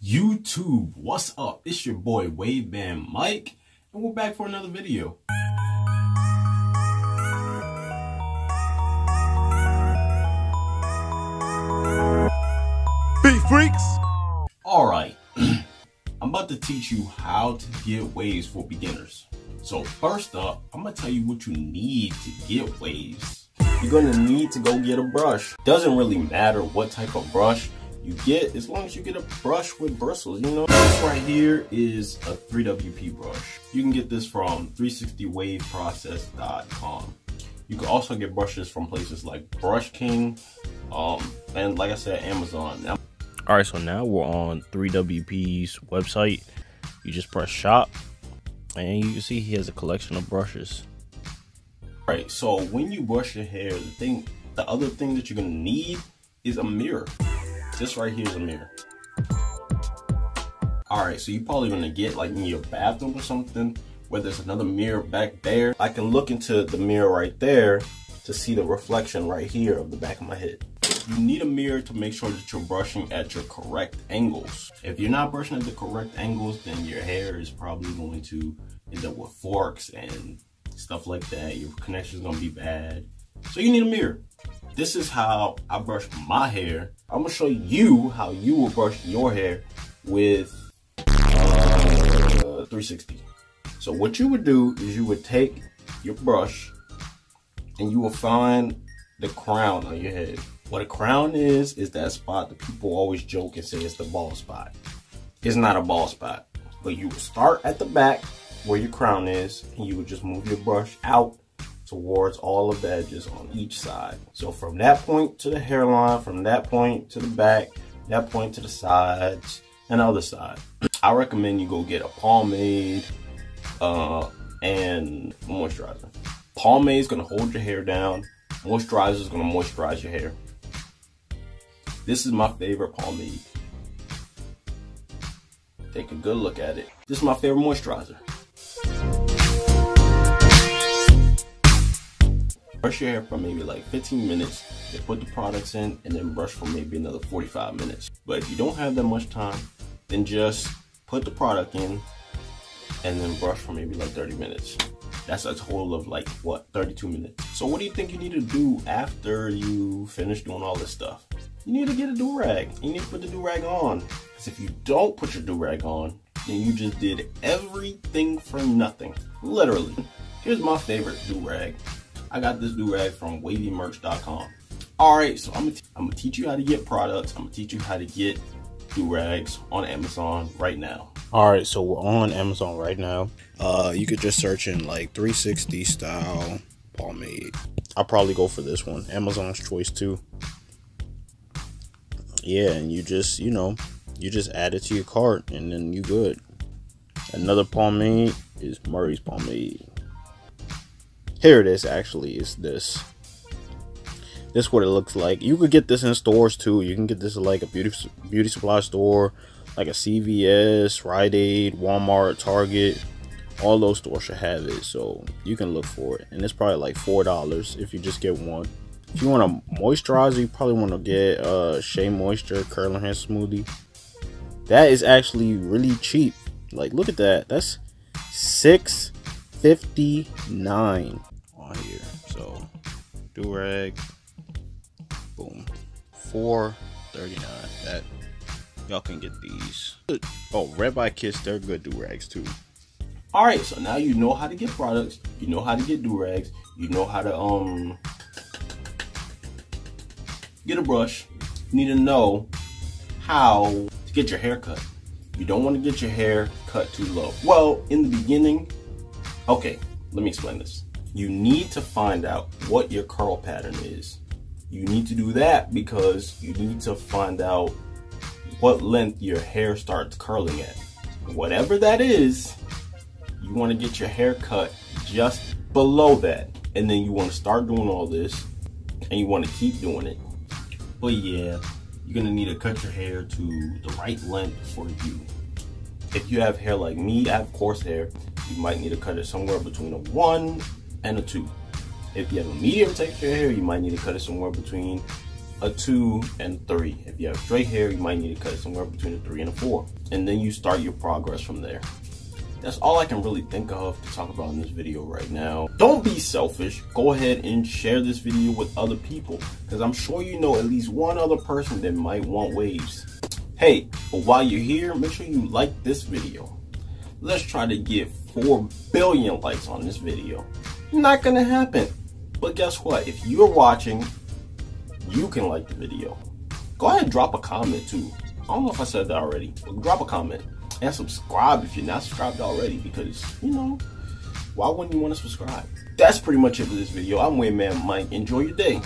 YouTube, what's up? It's your boy WaveManMike, and we're back for another video. Beat freaks! Alright, I'm about to teach you how to get waves for beginners. So first up, I'm going to tell you what you need to get waves. You're going to need to go get a brush. Doesn't really matter what type of brush you get, as long as you get a brush with bristles, you know. This right here is a 3WP brush. You can get this from 360waveprocess.com. You can also get brushes from places like Brush King, and like I said, Amazon. Alright, so now we're on 3WP's website. You just press shop, and you can see he has a collection of brushes. Alright, so when you brush your hair, the other thing that you're gonna need is a mirror. This right here is a mirror. Alright, so you're probably gonna get like in your bathroom or something where there's another mirror back there. I can look into the mirror right there to see the reflection right here of the back of my head. You need a mirror to make sure that you're brushing at your correct angles. If you're not brushing at the correct angles, then your hair is probably going to end up with forks and stuff like that. Your connection is gonna be bad. So you need a mirror. This is how I brush my hair. I'm gonna show you how you will brush your hair with 360. So what you would do is you would take your brush and you will find the crown on your head. What a crown is that spot that people always joke and say it's the bald spot. It's not a bald spot, but you would start at the back where your crown is and you would just move your brush out towards all of the edges on each side. So from that point to the hairline, from that point to the back, that point to the sides, and the other side. I recommend you go get a pomade and moisturizer. Pomade is gonna hold your hair down. Moisturizer is gonna moisturize your hair. This is my favorite pomade. Take a good look at it. This is my favorite moisturizer. Brush your hair for maybe like 15 minutes, then put the products in, and then brush for maybe another 45 minutes. But if you don't have that much time, then just put the product in and then brush for maybe like 30 minutes. That's a total of like, what, 32 minutes. So what do you think you need to do after you finish doing all this stuff? You need to get a do-rag. You need to put the do-rag on. Because if you don't put your do-rag on, then you just did everything for nothing. Literally. Here's my favorite do-rag. I got this do-rag from wavymerch.com. Alright, so I'm gonna teach you how to get products. I'm gonna teach you how to get do-rags on Amazon right now. Alright, so we're on Amazon right now. You could just search in like 360 style pomade. I'll probably go for this one. Amazon's choice too. Yeah, and you just, you know, you just add it to your cart and then you good. Another pomade is Murray's pomade. Here it is, actually. It's this. This is what it looks like. You could get this in stores too. You can get this at like a beauty supply store, like a CVS, Rite Aid, Walmart, Target. All those stores should have it, so you can look for it. And it's probably like $4 if you just get one. If you want a moisturizer, you probably want to get Shea Moisture Curling Hair Smoothie. That is actually really cheap. Like, look at that. That's $6.59 on here. So do-rag, boom, $4.39. That y'all can get these. Oh, Red by Kiss, they're good do-rags too. Alright, so now you know how to get products, you know how to get do-rags, you know how to get a brush. You need to know how to get your hair cut. You don't want to get your hair cut too low. Well, in the beginning, okay, let me explain this. You need to find out what your curl pattern is. You need to do that because you need to find out what length your hair starts curling at. Whatever that is, you want to get your hair cut just below that. And then you want to start doing all this and you want to keep doing it. But yeah, you're going to need to cut your hair to the right length for you. If you have hair like me, I have coarse hair, you might need to cut it somewhere between a 1 and a 2. If you have a medium texture hair, you might need to cut it somewhere between a 2 and 3. If you have straight hair, you might need to cut it somewhere between a 3 and a 4. And then you start your progress from there. That's all I can really think of to talk about in this video right now. Don't be selfish. Go ahead and share this video with other people, because I'm sure you know at least one other person that might want waves. Hey, but while you're here, make sure you like this video. Let's try to get 4 billion likes on this video. Not gonna happen. But guess what? If you're watching, you can like the video. Go ahead and drop a comment too. I don't know if I said that already, but drop a comment. And subscribe if you're not subscribed already, because, you know, why wouldn't you want to subscribe? That's pretty much it for this video. I'm WaveManMike. Enjoy your day.